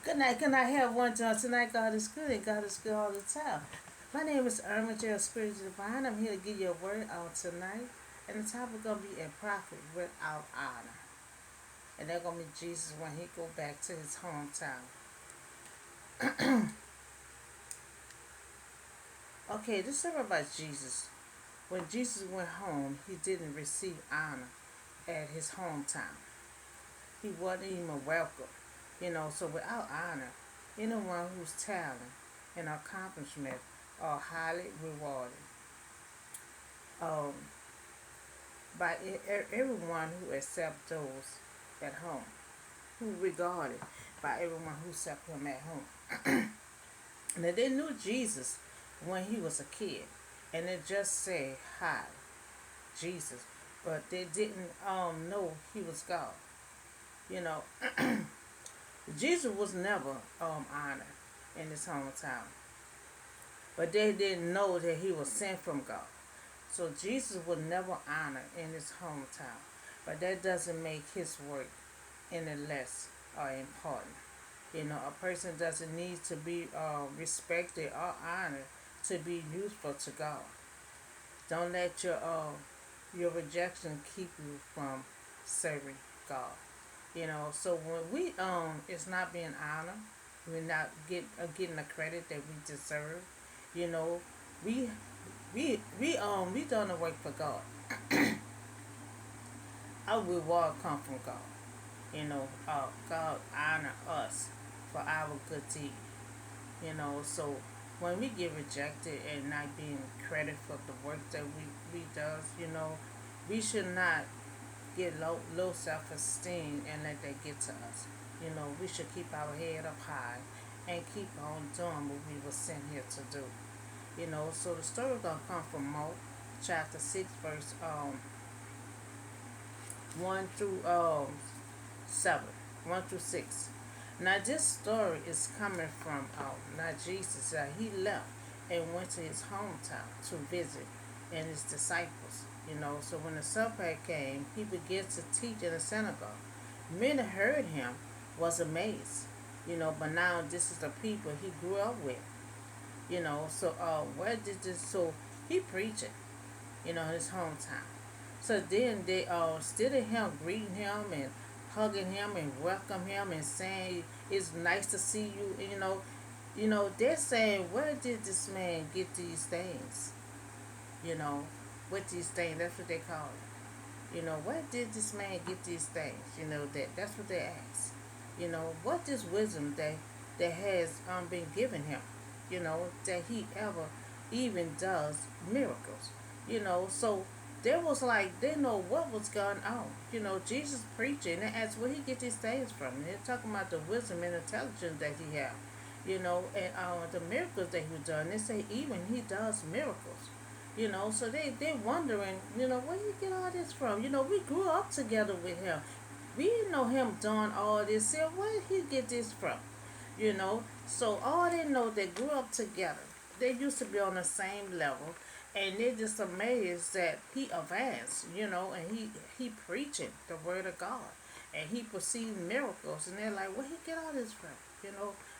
Good night. Have one John tonight. God is good and God is good all the time. My name is Irma J. Spirit Divine. I'm here to give you a word out tonight. And the topic gonna be a prophet without honor. And that's gonna be Jesus when he go back to his hometown. Okay, this is about Jesus. When Jesus went home, he didn't receive honor at his hometown. He wasn't even welcome. So without honor, anyone whose talent and accomplishment are highly rewarded um, by everyone who accepts those at home, who regarded by everyone who accepted him at home. Now they knew Jesus when he was a kid, and they just say hi, Jesus, but they didn't know he was God. You know, Jesus was never honored in his hometown, but they didn't know that he was sent from God. So Jesus was never honored in his hometown, but that doesn't make his work any less important. A person doesn't need to be respected or honored to be useful to God. Don't let your rejection keep you from serving God. So when we it's not being honored, we're not getting the credit that we deserve. You know, we we done the work for God. Our reward come from God. God honor us for our good deed. So when we get rejected and not being credited for the work that we does, we should not get low self esteem and let that get to us. We should keep our head up high and keep on doing what we were sent here to do. So the story gonna come from Mark chapter 6 verse 1 through 7, 1 through 6. Now this story is coming from now Jesus. He left and went to his hometown to visit and his disciples. So when the Sabbath came, he began to teach in the synagogue. Many heard him, was amazed. But now this is the people he grew up with. So where did this? So he preaching, in his hometown. So then they stood at him, greeting him and hugging him and welcome him and saying it's nice to see you. They're saying, where did this man get these things? You know, with these things, that's what they call it. Where did this man get these things? That's what they ask. What is wisdom that has been given him? That he ever even does miracles. So there was like they know what was going on. Jesus preaching and asked where he get these things from. And they're talking about the wisdom and intelligence that he had. And the miracles that he done. They say even he does miracles. So they wondering, where you get all this from? We grew up together with him. We know him doing all this. So where did he get this from? So all they know they grew up together. They used to be on the same level, and they're just amazed that he advanced, and he preaching the word of God, and he perceived miracles, and they're like, where he get all this from?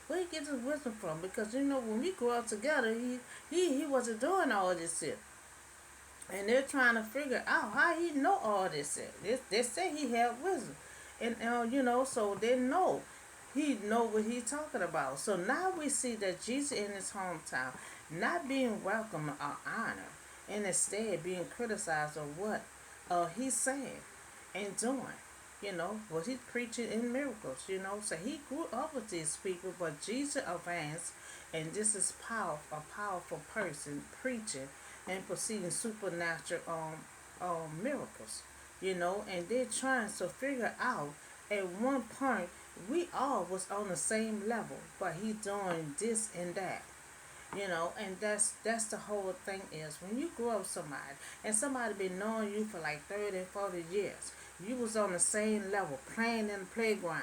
Where he get this wisdom from? Because when we grew up together, he wasn't doing all this shit. And they're trying to figure out how he know all this shit. They say he had wisdom, and so they know he know what he's talking about. So now we see that Jesus in his hometown not being welcomed or honored, and instead being criticized of what he's saying and doing. What he's preaching in miracles. So he grew up with these people, but Jesus advanced, and this is a powerful person preaching and perceiving supernatural miracles. And they're trying to figure out at one point we all was on the same level, but he doing this and that. And that's the whole thing is when you grow up with somebody and somebody been knowing you for like 30 and 40 years, you was on the same level, playing in the playground,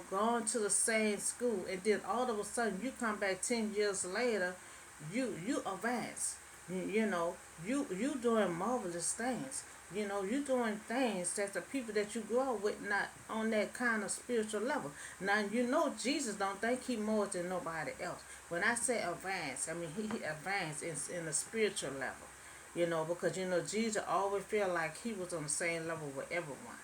going to the same school, and then all of a sudden you come back 10 years later, you advance. You know, you doing marvelous things. You know, you doing things that the people that you grew up with not on that kind of spiritual level. Now you know Jesus don't think he more than nobody else. When I say advance, I mean he advanced in the spiritual level. You know, because you know Jesus always felt like he was on the same level with everyone.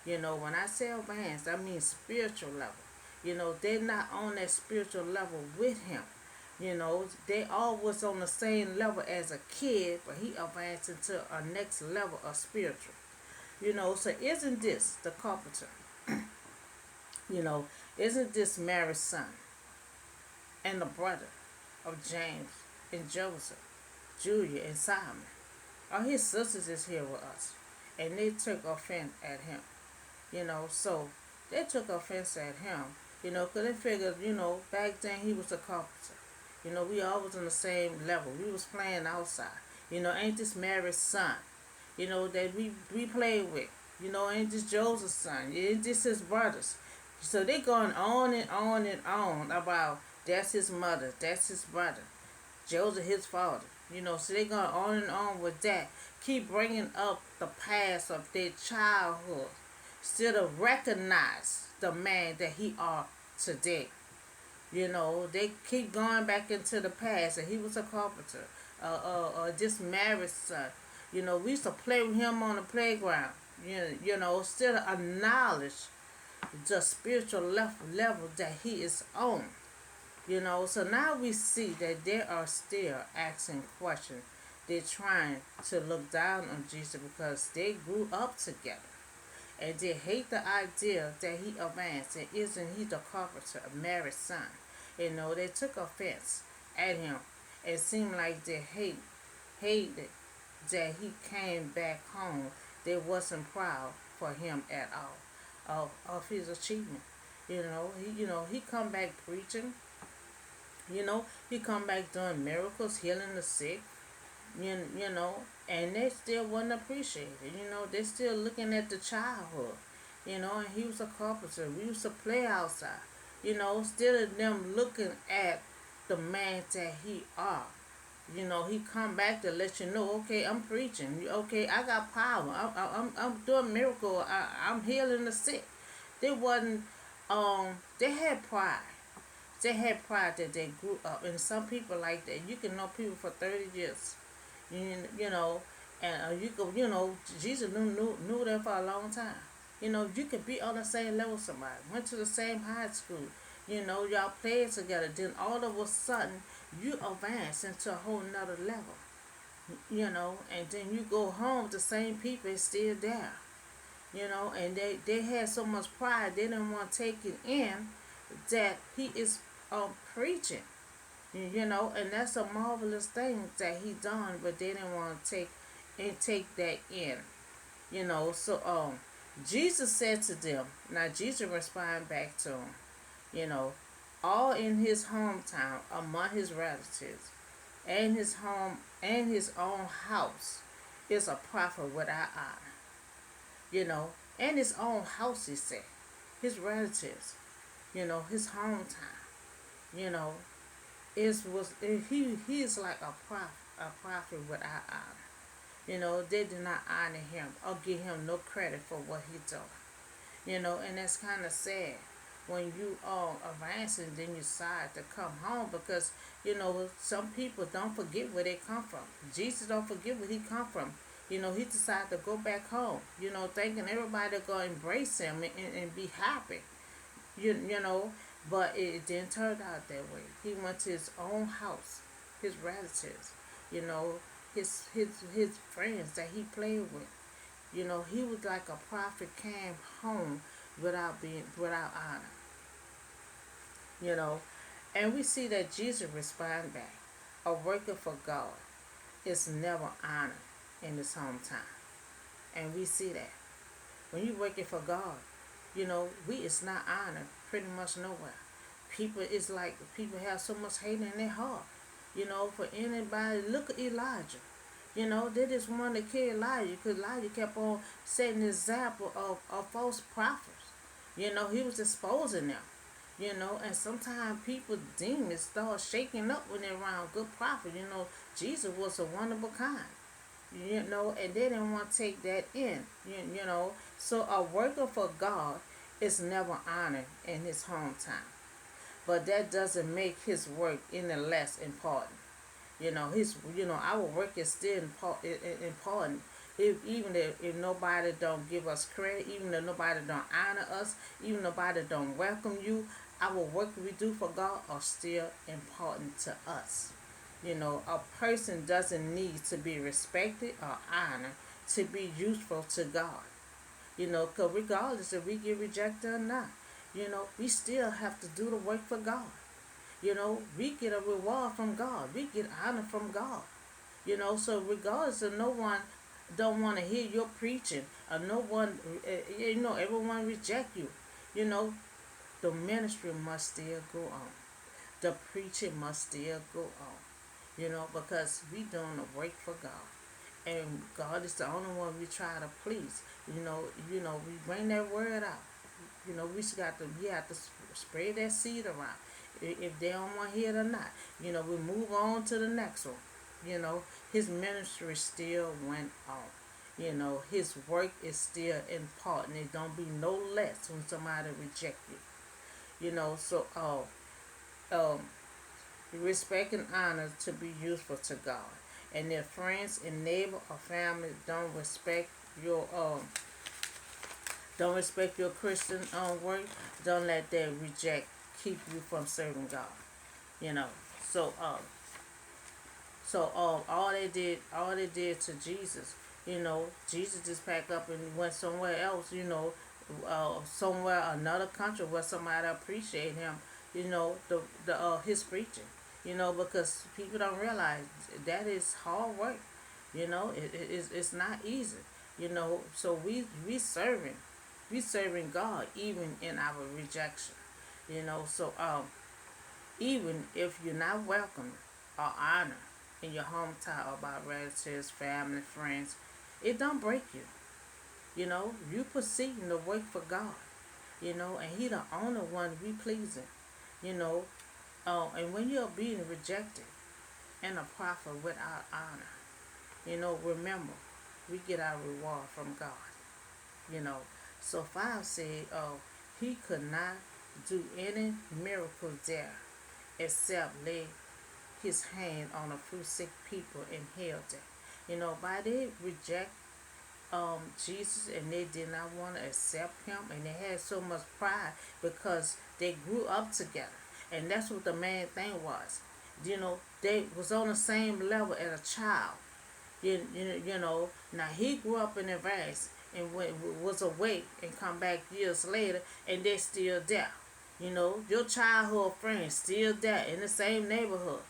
You know, when I say advanced, I mean spiritual level. You know, they're not on that spiritual level with him. You know, they all was on the same level as a kid, but he advanced into a next level of spiritual. You know, so isn't this the carpenter? You know, isn't this Mary's son and the brother of James and Joseph, Julia and Simon? All his sisters is here with us, and they took offense at him. You know, so they took offense at him. You know, 'cause they figured, you know, back then he was a carpenter. You know, we all was on the same level. We was playing outside. You know, ain't this Mary's son? You know, that we played with. You know, ain't this Joseph's son? Ain't this his brothers? So they going on and on and on about that's his mother, that's his brother, Joseph his father. You know, so they going on and on with that. Keep bringing up the past of their childhood, instead of recognize the man that he are today. You know, they keep going back into the past, and he was a carpenter, just married son. You know, we used to play with him on the playground. You know, still acknowledge the spiritual level that he is on. You know, so now we see that they are still asking questions. They're trying to look down on Jesus because they grew up together. And they hate the idea that he advanced and isn't he the carpenter, a married son. You know, they took offense at him. It seemed like they hated that he came back home. They wasn't proud for him at all of his achievement. He come back preaching. You know, he come back doing miracles, healing the sick. You know, and they still wasn't appreciated. You know, they still looking at the childhood. You know, and he was a carpenter. We used to play outside. You know, still them looking at the man that he are. You know, he come back to let you know, okay, I'm preaching. Okay, I got power. I'm doing miracle. I'm healing the sick. They wasn't. They had pride. They had pride that they grew up, and some people like that. You can know people for 30 years. You know, and you could, Jesus knew that for a long time. You know, you could be on the same level with somebody, went to the same high school. You know, y'all played together. Then all of a sudden, you advance into a whole nother level. You know, and then you go home, the same people is still there. You know, and they had so much pride, they didn't want to take it in that he is preaching. You know, and that's a marvelous thing that he done, but they didn't want to take that in. You know, so Jesus said to them. Now Jesus responded back to him. You know, all in his hometown, among his relatives, and his home and his own house, is a prophet without honor. You know, and his own house, he said, his relatives. You know, his hometown. You know, he is like a prophet without honor. You know, they did not honor him or give him no credit for what he done. You know, and that's kind of sad when you are advancing, then you decide to come home because you know some people don't forget where they come from. Jesus don't forget where he come from. You know, he decided to go back home. You know, thinking everybody gonna embrace him and be happy. You know, but it didn't turn out that way. He went to his own house, his relatives, you know, his friends that he played with. You know, he was like a prophet came home without honor. You know, and we see that Jesus responded back. A worker for God is never honored in his hometown, and we see that when you working for God, you know, we is not honored pretty much nowhere. People is like people have so much hate in their heart. You know, for anybody, look at Elijah. You know, they just wanted to kill Elijah because Elijah kept on setting an example of false prophets. You know, he was exposing them. And sometimes people demons start shaking up when they're around good prophet. Jesus was a one of a kind. And they didn't want to take that in. So a worker for God is never honored in his hometown, but that doesn't make his work any less important. Our work is still important. If nobody don't give us credit, even if nobody don't honor us, even nobody don't welcome you, our work we do for God are still important to us. A person doesn't need to be respected or honored to be useful to God. Because regardless if we get rejected or not, we still have to do the work for God. We get a reward from God. We get honor from God. So regardless of no one don't want to hear your preaching or no one, everyone reject you, you know, the ministry must still go on. The preaching must still go on, because we doing the work for God. And God is the only one we try to please. We bring that word out. We have to spread that seed around. If they don't want to hear it or not, we move on to the next one. His ministry still went on. His work is still important. It don't be no less when somebody reject you. So respect and honor to be useful to God. And if friends and neighbor or family don't respect your Christian work, don't let that reject keep you from serving God. You know. So all they did to Jesus, Jesus just packed up and went somewhere else, somewhere another country where somebody appreciate him, the his preaching, because people don't realize that is hard work, it's not easy, so we serving God even in our rejection, so even if you're not welcome or honored in your hometown or by relatives, family, friends, it don't break you. You proceeding to work for God. And He the only one we pleasing. You know, and when you're being rejected and a prophet without honor, remember we get our reward from God. You know, so 5 said, he could not do any miracles there except lay his hand on a few sick people and healed them. By they reject Jesus and they did not want to accept him and they had so much pride because they grew up together. And that's what the main thing was. They was on the same level as a child. Now he grew up in advance and was awake and come back years later and they're still there. Your childhood friends still there in the same neighborhood.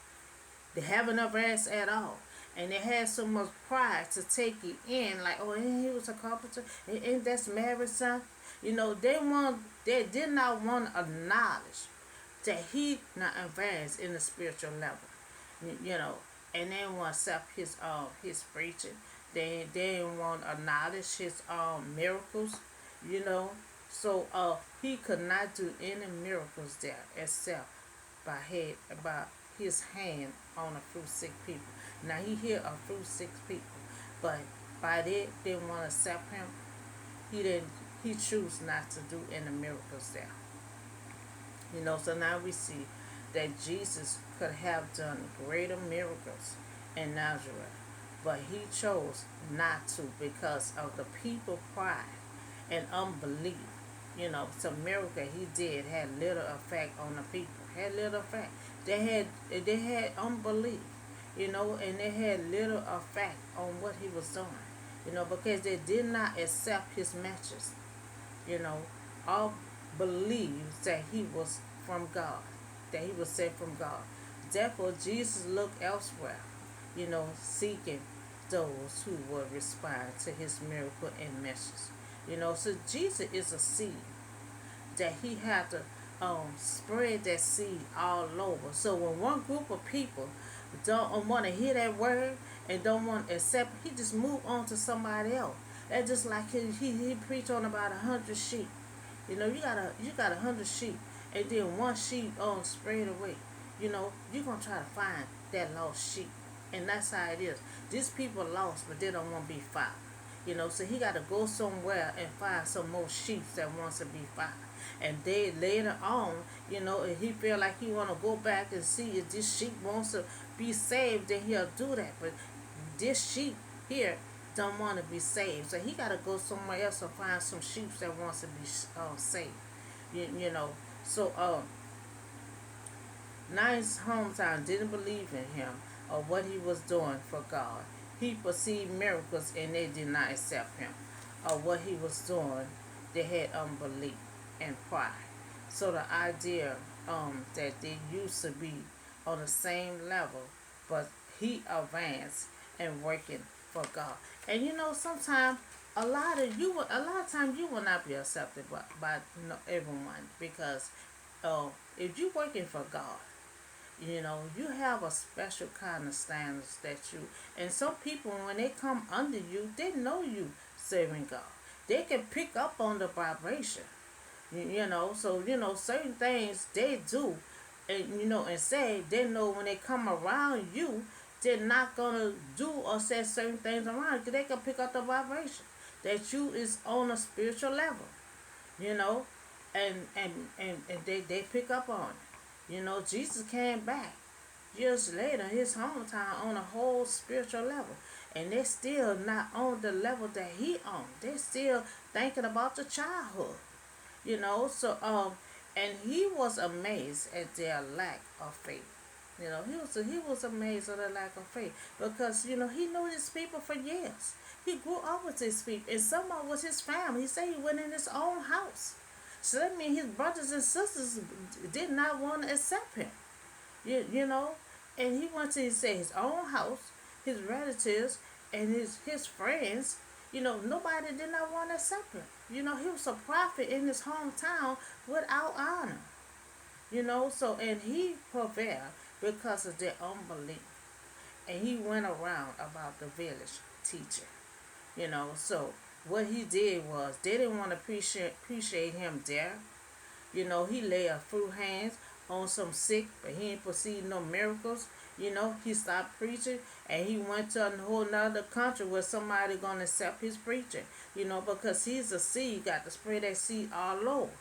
They have enough ass at all. And they had so much pride to take it in, like, oh, he was a carpenter, and that's Mary's son. They did not want to acknowledge that he not advanced in the spiritual level. You know, and they didn't want to accept his preaching. They didn't want to acknowledge his miracles. You know, so he could not do any miracles there except by his hand on a few sick people. Now he healed a few sick people, but by they didn't want to accept him. He didn't. He chose not to do any miracles there. So now we see that Jesus could have done greater miracles in Nazareth, but he chose not to because of the people pride and unbelief. Some miracle he did had little effect on the people. Had little effect. They had unbelief, and they had little effect on what he was doing. Because they did not accept his message. All believed that he was from God, that he was sent from God. Therefore, Jesus looked elsewhere, seeking those who would respond to his miracle and message. So Jesus is a seed that he had to spread that seed all over. So when one group of people don't want to hear that word and don't want to accept, he just move on to somebody else. That's just like he preached on about 100 sheep. You got 100 sheep, And then one sheep spread away. You're gonna try to find that lost sheep. And that's how it is. These people lost, but they don't want to be found. So he got to go somewhere and find some more sheep that wants to be found. And they later on, if he feel like he want to go back and see if this sheep wants to be saved, then he'll do that. But this sheep here don't want to be saved, so he got to go somewhere else to find some sheep that wants to be saved. So now his hometown didn't believe in him or what he was doing for God. He perceived miracles and they did not accept him or what he was doing. They had unbelief and pride. So the idea that they used to be on the same level, but he advanced and working for God. And sometimes a lot of times you will not be accepted by everyone, because if you're working for God, you have a special kind of standards that you, and some people, when they come under you, they know you serving God. They can pick up on the vibration, so, certain things they do, and say, they know when they come around you, they're not going to do or say certain things around you, because they can pick up the vibration that you is on a spiritual level, you know, and they pick up on it. Jesus came back years later, his hometown, on a whole spiritual level. And they're still not on the level that he on. They're still thinking about the childhood. So and he was amazed at their lack of faith. He was amazed at their lack of faith, because he knew these people for years. He grew up with these people, and some of was his family. He said he went in his own house. So that means his brothers and sisters did not want to accept him. You know, and he went to his own house, his relatives, and his friends. Nobody did not want to accept him. He was a prophet in his hometown without honor. So, and he prevailed because of their unbelief. And he went around about the village teaching. So what he did was, they didn't want to appreciate him there. He laid a few hands on some sick, but he didn't perceive no miracles. He stopped preaching, and he went to a whole nother country where somebody gonna accept his preaching. Because he's a seed, got to spread that seed all over.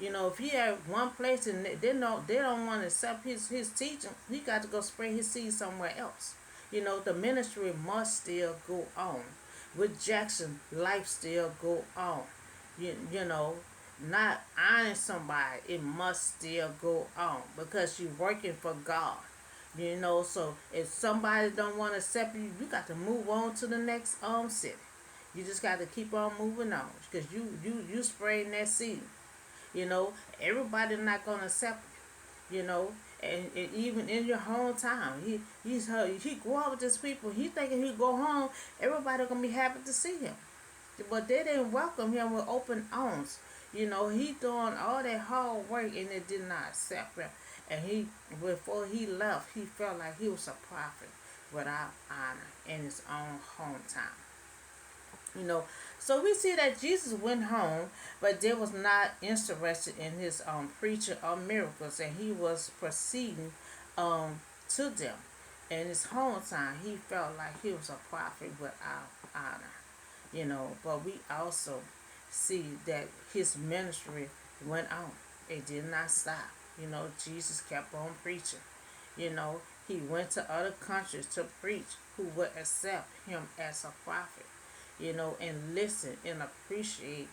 If he at one place and they don't want to accept his teaching, he got to go spread his seed somewhere else. The ministry must still go on. With Jackson, life still go on. You know, not honoring somebody, it must still go on, because you're working for God. So if somebody don't want to accept you, you got to move on to the next city. You just got to keep on moving on, because you spraying that seed. Everybody not gonna accept you. And even in your hometown, he grew up with these people. He thinking he go home, everybody gonna be happy to see him, but they didn't welcome him with open arms. He doing all that hard work, and they did not accept him. And before he left, he felt like he was a prophet without honor in his own hometown. So we see that Jesus went home, but they was not interested in his preaching or miracles, and he was proceeding to them. In his hometown, he felt like he was a prophet without honor. But we also see that his ministry went on. It did not stop. Jesus kept on preaching. He went to other countries to preach, who would accept him as a prophet, and listen and appreciate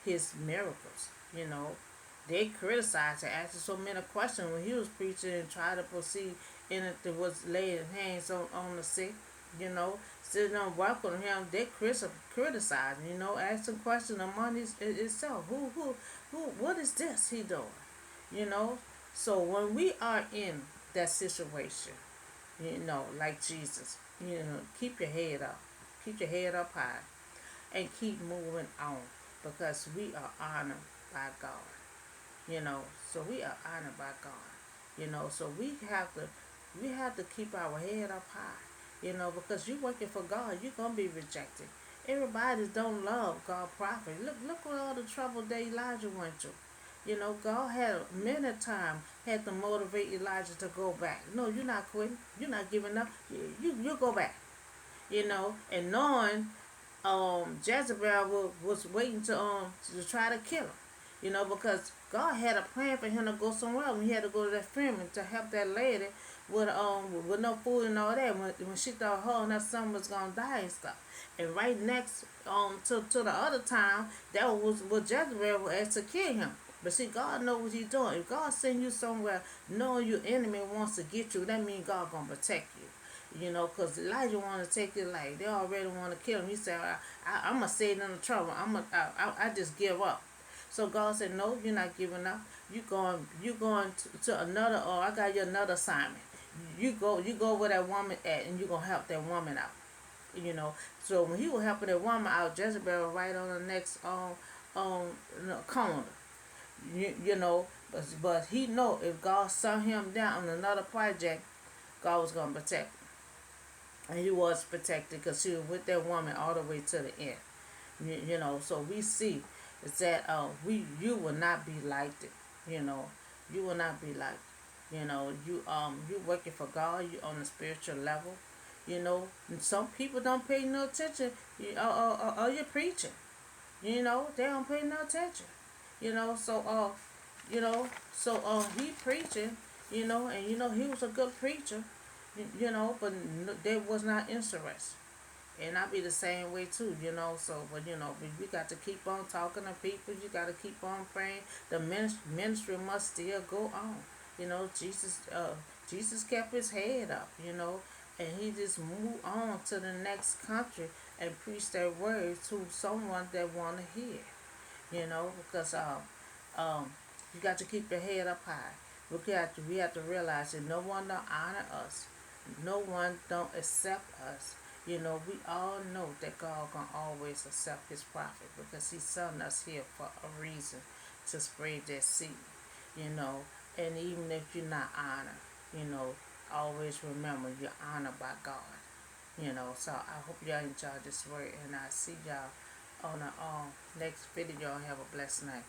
his miracles. They criticized and asked so many questions when he was preaching, and tried to proceed in it. There was laying hands on the sick, still don't welcome him. They criticized, asking questions among itself. What is this he doing? So when we are in that situation, like Jesus, keep your head up. Keep your head up high and keep moving on, because we are honored by God. So we are honored by God. So we have to keep our head up high. Because you're working for God, you're gonna be rejected. Everybody don't love God prophet. Look what all the trouble that Elijah went through. You know, God had many times had to motivate Elijah to go back. No, you're not quitting. You're not giving up. You go back. You know, and knowing Jezebel was waiting to try to kill him. You know, because God had a plan for him to go somewhere else. He had to go to that family to help that lady with no food and all that. When she thought her and her son was gonna die and stuff. And right next to the other town, that was what Jezebel was asked to kill him. But see, God knows what He's doing. If God send you somewhere, knowing your enemy wants to get you, that means God gonna protect you. You know, because Elijah wanted to take his life. They already want to kill him. He said, I'm going to save them the trouble. I just give up. So God said, no, you're not giving up. You going to another, or I got you another assignment. You go where that woman at, and you're going to help that woman out. You know, so when he was helping that woman out, Jezebel was right on the next corner. You know, but he know if God sent him down on another project, God was going to protect him. And he was protected because he was with that woman all the way to the end. You know, so we see is that you will not be like it. You know, you will not be like. You know, you working for God. You on a spiritual level. You know, and some people don't pay no attention. You're preaching. You know, they don't pay no attention. You know, he preaching. You know, and you know he was a good preacher. You know, but they was not interested. And I be the same way too, you know. So, but you know, we got to keep on talking to people. You got to keep on praying. The ministry must still go on. You know, Jesus kept his head up. You know, and he just moved on to the next country and preached that word to someone that want to hear. You know, because um, you got to keep your head up high. We have to realize that no one don't honor us. No one don't accept us. You know, we all know that God gonna always accept his prophet because he sent us here for a reason to spread that seed, you know. And even if you're not honored, you know, always remember you're honored by God. You know, so I hope y'all enjoy this word and I see y'all on the next video. Have a blessed night.